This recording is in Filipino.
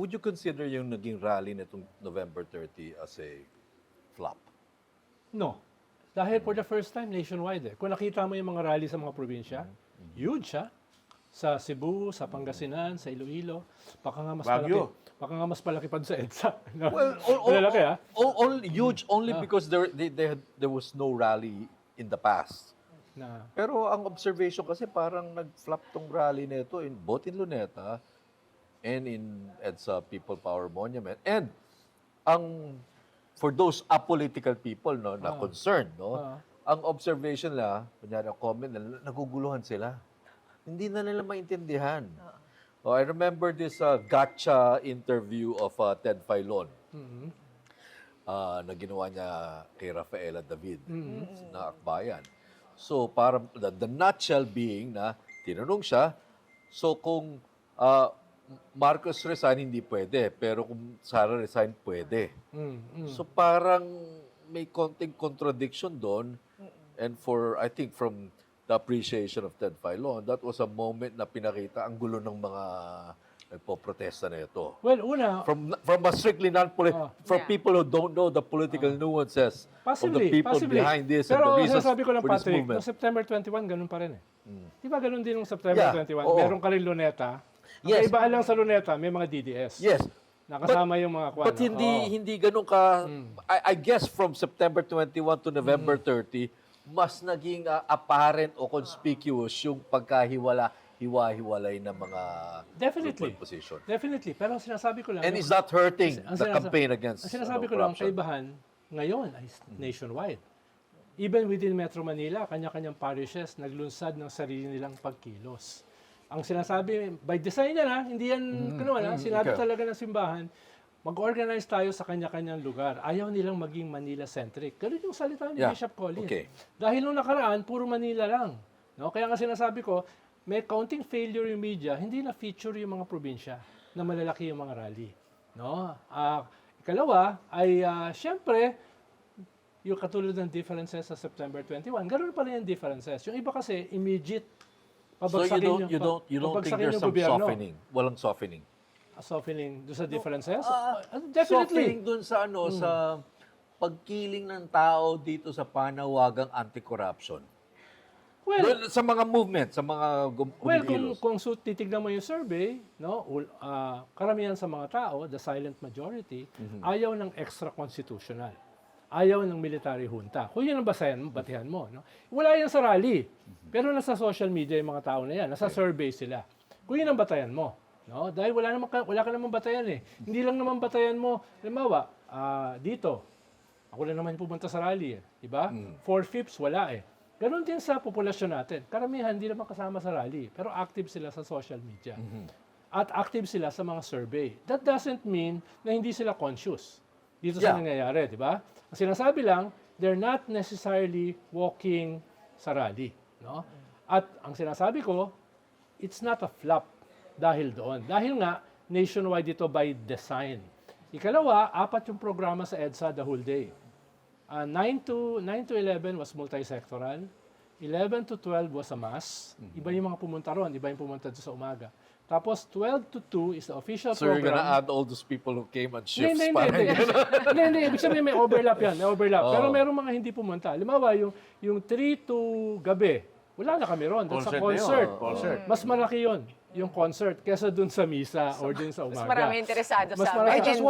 would you consider yung naging rally nitong November 30 as a flop? No. Dahil for the first time, nationwide. Kung nakita mo yung mga rally sa mga probinsya, huge ha? Sa Cebu, sa Pangasinan, sa Iloilo. Baka nga mas Baguio. malaki. Baka nga mas malaki pa sa EDSA. No? Well, Malalaki ha? huge only because there was no rally in the past. Na, Pero ang observation kasi parang nag-flop tong rally nito in both in Luneta and in EDSA People Power Monument. And ang for those apolitical people no na concerned no, ang observation la, kunyari ang comment na naguguluhan sila. Hindi na nila maintindihan. Oh, I remember this gotcha interview of Ted Filon. Na ginawa niya kay Rafaela David na akbayan. So, para the nutshell being na tinanong siya, so kung Marcos resign, hindi pwede. Pero kung Sara resign, pwede. So, parang may konting contradiction doon. And I think from the appreciation of Ted Filon, that was a moment na pinakita ang gulo ng mga nagpo-protesta na ito. well, una, From a strictly non-political, for people who don't know the political nuances of the people behind this and the Pero reasons sinasabi ko lang, for this Patrick, movement. noong September 21, ganun pa rin eh. Di ba ganun din noong September Yeah, 21? oo. Meron ka rin Luneta. Ang Yes. kaibahan lang sa Luneta, may mga DDS. Yes. Nakasama yung mga kwan. But hindi ganun ka, I guess from September 21 to November 30, mas naging apparent o conspicuous yung hiwa-hiwalay ng mga Definitely. group and position. Definitely. Pero ang sinasabi ko lang, And is that hurting ang the campaign against ang sinasabi ko lang, ang corruption? kaibahan ngayon ay nationwide. Even within Metro Manila, kanya-kanyang parishes naglunsad ng sarili nilang pagkilos. Ang sinasabi, by design yan hindi yan, sinabi talaga ng simbahan, mag-organize tayo sa kanya-kanyang lugar. Ayaw nilang maging Manila-centric. Ganun yung salita ni Yeah. Bishop Colin. Okay. Dahil nung nakaraan, puro Manila lang. No? Kaya nga sinasabi ko, may counting failure yung media, hindi na feature yung mga probinsya na malalaki yung mga rally. No? Ikalawa ay, syempre, yung katulad ng differences sa September 21, ganoon pa rin yung differences. Yung iba kasi, immediate. So you don't think there's some softening? Walang softening? Softening doon sa differences? Softening Definitely. dun sa sa pagkiling ng tao dito sa panawagang anti-corruption. Well, Doon sa mga movement, sa mga Well, kumikilos. kung titignan mo yung survey, no, karamihan sa mga tao, the silent majority, ayaw ng extra-constitutional. Ayaw ng military junta. Kung yun ang batihan mo. No? Wala yan sa rally. Pero nasa social media yung mga tao na yan. Nasa survey sila. Kung yun ang batayan mo. No? Dahil wala ka namang batayan eh. Hindi lang naman batayan mo. Halimbawa, dito, ako na naman pumunta sa rally. Diba? 4/5 wala eh. Ganon din sa populasyon natin. Karamihan hindi naman kasama sa rally, pero active sila sa social media. At active sila sa mga survey. That doesn't mean na hindi sila conscious dito sa nangyayari, di ba? Ang sinasabi lang, they're not necessarily walking sa rally. No? At ang sinasabi ko, it's not a flop dahil doon. Dahil nga, nationwide ito by design. Ikalawa, 4 yung programa sa EDSA the whole day. 9 to 11 was multisectoral. 11 to 12 was a mass. Iba yung mga pumunta ron, iba yung pumunta doon sa umaga. Tapos 12 to 2 is the official So you're program. gonna add all those people who came on shifts? Hindi. Ibig sabihin may overlap yan. May overlap. Pero merong mga hindi pumunta. Halimbawa, yung 3 to gabi, wala na kami ron. Doon sa concert. Mas malaki yon yung concert kesa dun sa misa or dun sa umaga. Mas marami interesado Mas sa marami. I just attendance.